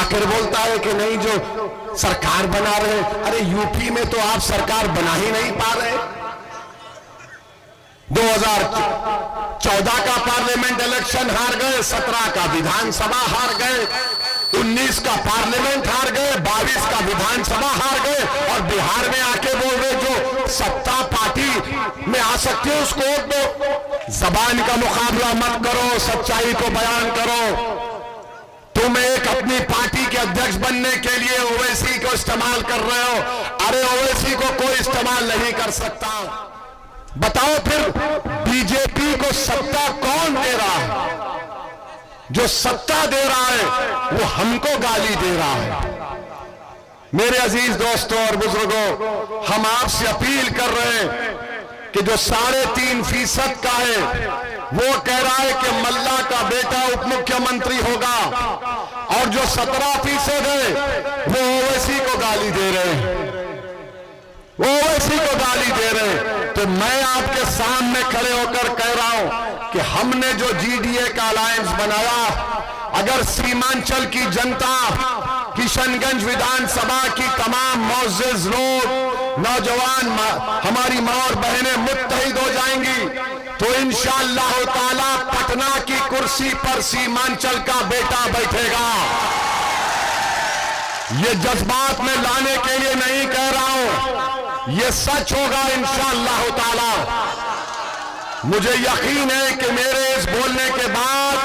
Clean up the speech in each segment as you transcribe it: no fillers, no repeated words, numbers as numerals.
आकर बोलता है कि नहीं जो सरकार बना रहे, अरे यूपी में तो आप सरकार बना ही नहीं पा रहे। 2014 का पार्लियामेंट इलेक्शन हार गए, 17 का विधानसभा हार गए, 19 का पार्लियामेंट हार गए, 22 का विधानसभा हार गए, और बिहार में आके बोल रहे जो सत्ता पार्टी में आ सकते हो उसको वोट दो। जबान का मुकाबला मत करो, सच्चाई को बयान करो। तुम एक अपनी पार्टी के अध्यक्ष बनने के लिए ओवैसी को इस्तेमाल कर रहे हो। अरे ओवैसी को कोई इस्तेमाल नहीं कर सकता। बताओ फिर बीजेपी को सत्ता कौन दे रहा है? जो सत्ता दे रहा है वो हमको गाली दे रहा है। मेरे अजीज दोस्तों और बुजुर्गों, हम आपसे अपील कर रहे हैं कि जो 3.5% का है वो कह रहा है कि मल्ला का बेटा उप मुख्यमंत्री होगा, और जो 17% है वो ओवैसी को गाली दे रहे हैं, वो ओवैसी को गाली दे रहे हैं। तो मैं आपके सामने खड़े होकर कह रहा हूं कि हमने जो जीडीए का अलायंस बनाया, अगर सीमांचल की जनता, किशनगंज विधानसभा की तमाम मुअज़्ज़िज़ लोग, नौजवान, हमारी मां और बहनें मुत्तहिद हो जाएंगी तो इंशाअल्लाह ताला पटना की कुर्सी पर सीमांचल का बेटा बैठेगा। ये जज्बात में लाने के लिए नहीं कह रहा हूं, ये सच होगा इंशाअल्लाह ताला। मुझे यकीन है कि मेरे इस बोलने के बाद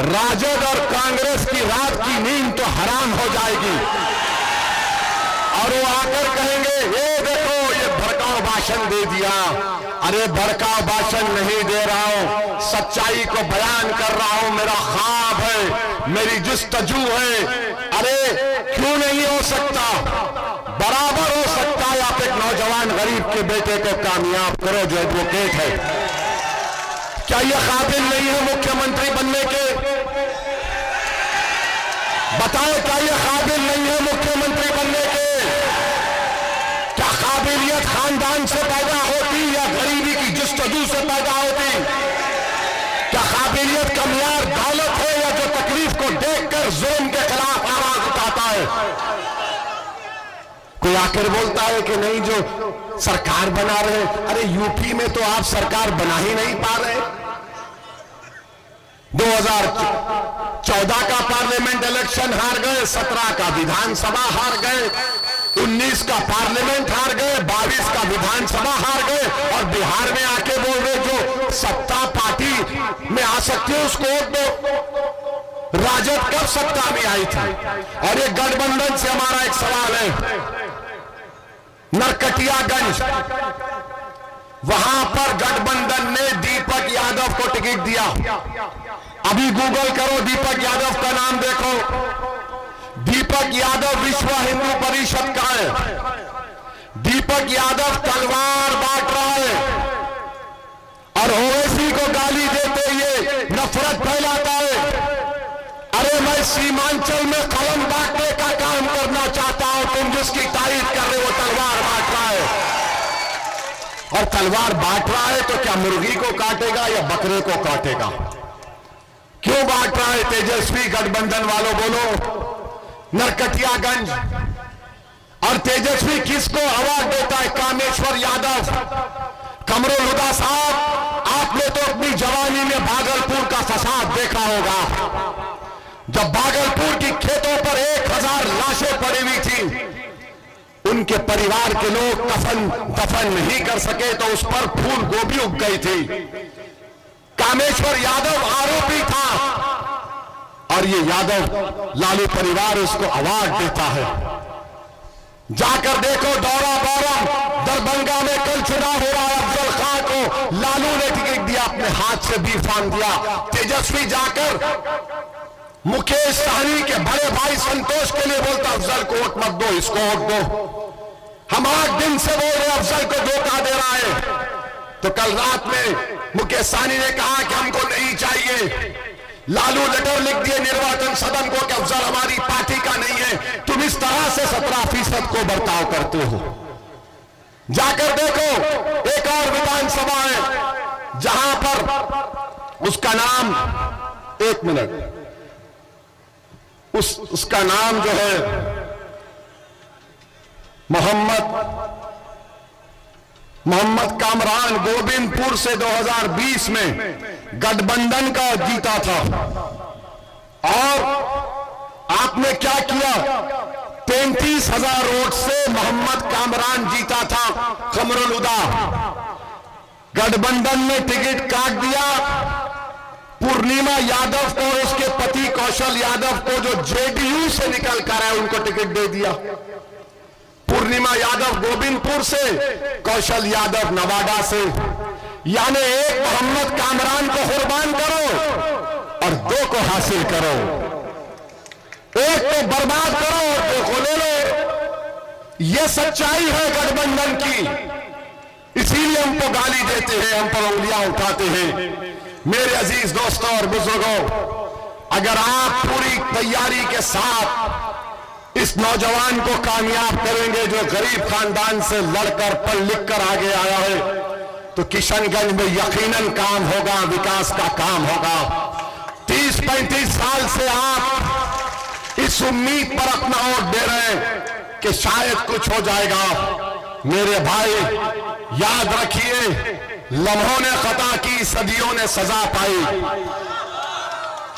राजद और कांग्रेस की रात की नींद तो हराम हो जाएगी, और वो आकर कहेंगे ये देखो ये भड़काऊ भाषण दे दिया। अरे भड़काऊ भाषण नहीं दे रहा हूं, सच्चाई को बयान कर रहा हूं। मेरा ख्वाब है, मेरी जुस्तजू है। अरे क्यों नहीं हो सकता? बराबर हो सकता है। आप एक नौजवान गरीब के बेटे को कामयाब करो जो एडवोकेट है। क्या ये काबिल नहीं है मुख्यमंत्री बनने के? बताओ, क्या ये काबिल नहीं है मुख्यमंत्री बनने के? क्या काबिलियत खानदान से पैदा होती या गरीबी की जुस्तजू से पैदा होती? क्या काबिलियत का मियार दौलत है या जो तकलीफ को देखकर जुल्म के खिलाफ आवाज उठाता है? कोई आकर बोलता है कि नहीं जो सरकार बना रहे, अरे यूपी में तो आप सरकार बना ही नहीं पा रहे। 2014 का पार्लियामेंट इलेक्शन हार गए, 17 का विधानसभा हार गए, 19 का पार्लियामेंट हार गए, 22 का विधानसभा हार गए, और बिहार में आके बोल रहे जो सत्ता पार्टी में आ सकते हो उसको वोट दो। राजद कब सत्ता में आई थी? और ये गठबंधन से हमारा एक सवाल है, नरकटियागंज वहां पर गठबंधन ने दीपक यादव को टिकट दिया। अभी गूगल करो, दीपक यादव का नाम देखो। दीपक यादव विश्व हिंदू परिषद का है। दीपक यादव तलवार बांट रहा है और ओवैसी को गाली देते हुए नफरत फैलाता है। अरे मैं सीमांचल में कलम बांटने का काम करना चाहता हूं, तुम जिसकी तारीफ कर रहे हो तलवार बांट रहा है। और तलवार बांट रहा है तो क्या मुर्गी को काटेगा या बकरे को काटेगा? क्यों बांट रहा है? तेजस्वी गठबंधन वालों बोलो। नरकटियागंज, और तेजस्वी किसको अवार्ड देता है? कामेश्वर यादव। कमरुल हुदा साहब, आपने तो अपनी जवानी में भागलपुर का फसाद देखा होगा, जब भागलपुर की खेतों पर 1000 लाशें पड़ी हुई थी, उनके परिवार के लोग कफन दफन नहीं कर सके तो उस पर फूल गोभी उग गई थी। कामेश्वर यादव आरोपी था और ये यादव लालू परिवार उसको अवार्ड देता है। जाकर देखो दौरा बारम, दरभंगा में कल चुनाव हो रहा है। अफजल खां को लालू ने टिकट दिया, अपने हाथ से भी फान दिया। तेजस्वी जाकर मुकेश सहनी के बड़े भाई संतोष के लिए बोलता अफजल को वोट मत दो, इसको वोट दो। हम 8 दिन से बोल रहे अफजल को धोखा दे रहा है। तो कल रात में मुकेश सहनी ने कहा कि हमको नहीं चाहिए। लालू लेटर लिख दिए निर्वाचन सदन को कि अफजल हमारी पार्टी का नहीं है। तुम इस तरह से 17% को बर्ताव करते हो। जाकर देखो एक और विधानसभा है जहां पर उसका नाम, एक मिनट, उसका नाम जो है मोहम्मद कामरान गोविंदपुर से 2020 में गठबंधन का जीता था। और आपने क्या किया, 33,000 वोट से मोहम्मद कामरान जीता था कमरुल हुदा। गठबंधन ने टिकट काट दिया पूर्णिमा यादव को और उसके पति कौशल यादव को, जो जेडीयू से निकल कर है, उनको टिकट दे दिया। पूर्णिमा यादव गोविंदपुर से, कौशल यादव नवादा से। यानी एक मोहम्मद कामरान को कुर्बान करो और दो को हासिल करो, एक को बर्बाद करो और दो को ले लो। यह सच्चाई है गठबंधन की। इसीलिए हमको गाली देते हैं, हम पर उंगलियां उठाते हैं। मेरे अजीज दोस्तों और बुजुर्गों, अगर आप पूरी तैयारी के साथ इस नौजवान को कामयाब करेंगे जो गरीब खानदान से लड़कर पढ़ लिख कर आगे आया है, तो किशनगंज में यकीनन काम होगा, विकास का काम होगा। 30-35 साल से आप इस उम्मीद पर अपना वोट दे रहे हैं कि शायद कुछ हो जाएगा। मेरे भाई याद रखिए, लम्हों ने खता की, सदियों ने सजा पाई।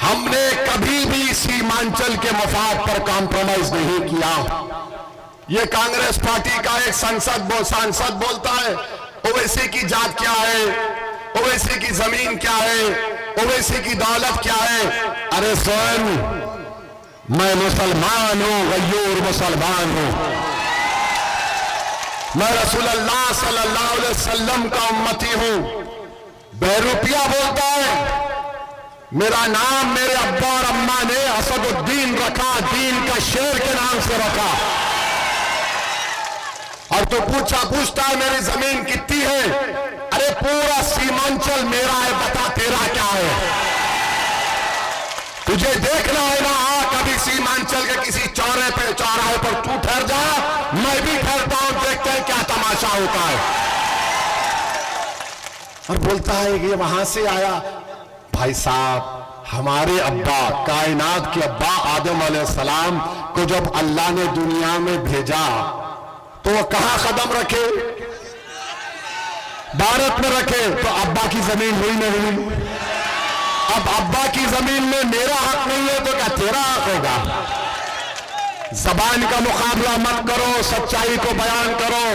हमने कभी भी सीमांचल के मफाद पर कॉम्प्रोमाइज नहीं किया। ये कांग्रेस पार्टी का एक सांसद बोलता है ओवैसी की जात क्या है, ओवैसी की जमीन क्या है, ओवैसी की दौलत क्या है। अरे सोन, मैं मुसलमान हूं, गयूर मुसलमान हूं। मैं रसूलुल्लाह सल्लल्लाहु अलैहि वसल्लम का उम्मती हूं। बहरूपिया बोलता है मेरा नाम मेरे अब्बा और अम्मा ने असदुद्दीन रखा, दीन का शेर के नाम से रखा। और तो पूछता है मेरी जमीन कितनी है। अरे पूरा सीमांचल मेरा है, बता तेरा क्या है। तुझे देखना है ना, कभी सीमांचल के किसी चौराहे पर तू ठहर जा, मैं भी ठहरता हूं, देखते हैं क्या तमाशा होता है। और बोलता है कि वहां से आया। भाई साहब, हमारे अब्बा, कायनात के अब्बा आदम अलैहिस्सलाम को जब अल्लाह ने दुनिया में भेजा तो वो कहां कदम रखे, भारत में रखे। तो अब्बा की जमीन हुई नहीं हुई। अब अब्बा की जमीन में मेरा हक नहीं है तो क्या तेरा हक होगा। जबान का मुकाबला मत करो, सच्चाई को बयान करो।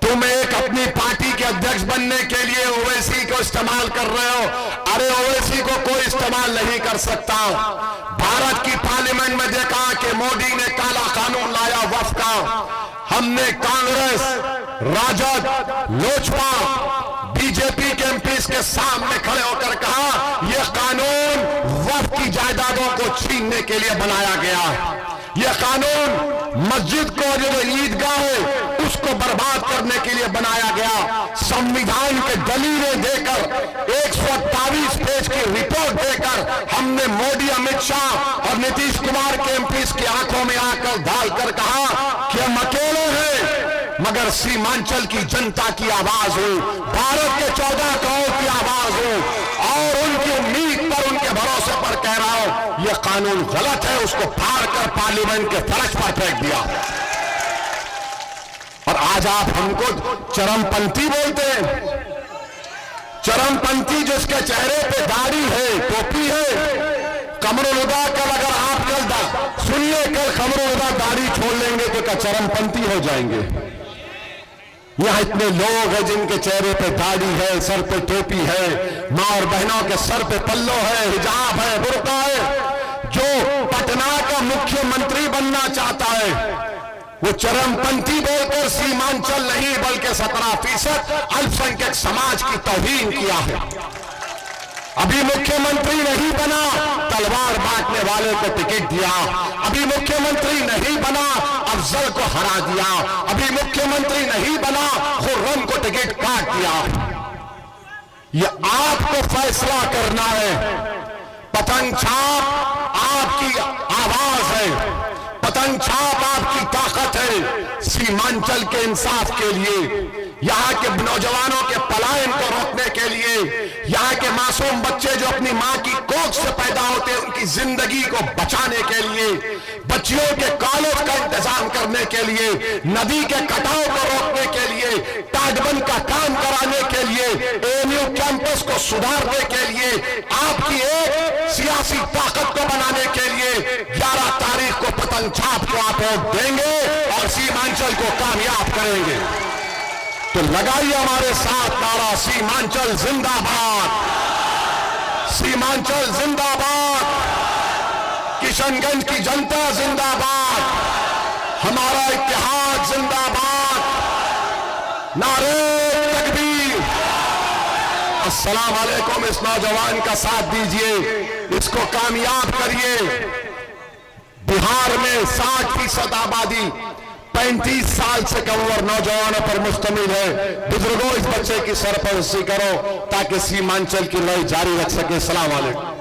तुम एक अपनी पार्टी के अध्यक्ष बनने के लिए ओवैसी को इस्तेमाल कर रहे हो। अरे ओवैसी को कोई इस्तेमाल नहीं कर सकता। भारत की पार्लियामेंट में देखा कि मोदी ने काला कानून लाया वक्फ का। हमने कांग्रेस, राजद, लोजपा, बीजेपी के एमपीज के सामने खड़े होकर कहा यह कानून वक्फ की जायदादों को छीनने के लिए बनाया गया। यह कानून मस्जिद को, जो ईदगाह है, उसको बर्बाद करने के लिए बनाया गया। संविधान के दलीलें देकर 128 पेज की रिपोर्ट देकर हमने मोदी, अमित शाह और नीतीश कुमार के एमपीज की आंखों में आकर डालकर कहा कि हम अकेले हैं मगर सीमांचल की जनता की आवाज हो, भारत के 14 करोड़ की आवाज हो। और उनकी उम्मीद पर, उनके भरोसे पर कह रहा हूं यह कानून गलत है, उसको फाड़ कर पार्लियामेंट के फर्श पर फेंक दिया। और आज आप हमको चरमपंथी बोलते हैं। चरमपंथी जिसके चेहरे पे दाढ़ी है, टोपी है। कमरुल हुदा कल, अगर आप कल सुनिए, कल कमरुल हुदा दाढ़ी छोड़ लेंगे तो क्या चरमपंथी हो जाएंगे। यहां इतने लोग हैं जिनके चेहरे पे दाढ़ी है, सर पे टोपी है, मां और बहनों के सर पे पल्लो है, हिजाब है, बुर्का है। जो पटना का मुख्यमंत्री बनना चाहता है वो चरमपंथी बोलकर सीमांचल नहीं बल्कि 17% अल्पसंख्यक समाज की तौहीन किया है। अभी मुख्यमंत्री नहीं बना, तलवार बांटने वाले को टिकट दिया। अभी मुख्यमंत्री नहीं बना, अफजल को हरा दिया। अभी मुख्यमंत्री नहीं बना, खुर्रम को टिकट काट दिया। यह आपको फैसला करना है। पतंग छाप आपकी आवाज है, पतंग छाप आपकी ताकत है। सीमांचल के इंसाफ के लिए, यहां के नौजवानों के पलायन को रोकने के लिए, यहाँ के मासूम बच्चे जो अपनी माँ की कोख से पैदा होते हैं, उनकी जिंदगी को बचाने के लिए, बच्चियों के कॉलेज का इंतजाम करने के लिए, नदी के कटाव को रोकने के लिए, ताजबंद का काम कराने के लिए, एएनयू कैंपस को सुधारने के लिए, आपकी एक सियासी ताकत को बनाने के लिए 11 तारीख को पतंग छाप को आप वोट देंगे और सीमांचल को कामयाब करेंगे। तो लगाइए हमारे साथ नारा, सीमांचल जिंदाबाद, सीमांचल जिंदाबाद, किशनगंज की जनता जिंदाबाद, हमारा इत्तेहाद जिंदाबाद, नारे तकबीर। अस्सलाम वालेकुम। इस नौजवान का साथ दीजिए, इसको कामयाब करिए। बिहार में 60% आबादी 35 साल से कम उम्र नौजवानों पर मुश्तमिल है। बुजुर्गों, इस बच्चे की सरपरस्ती करो ताकि सीमांचल की लड़ाई जारी रख सके। अस्सलाम वालेकुम।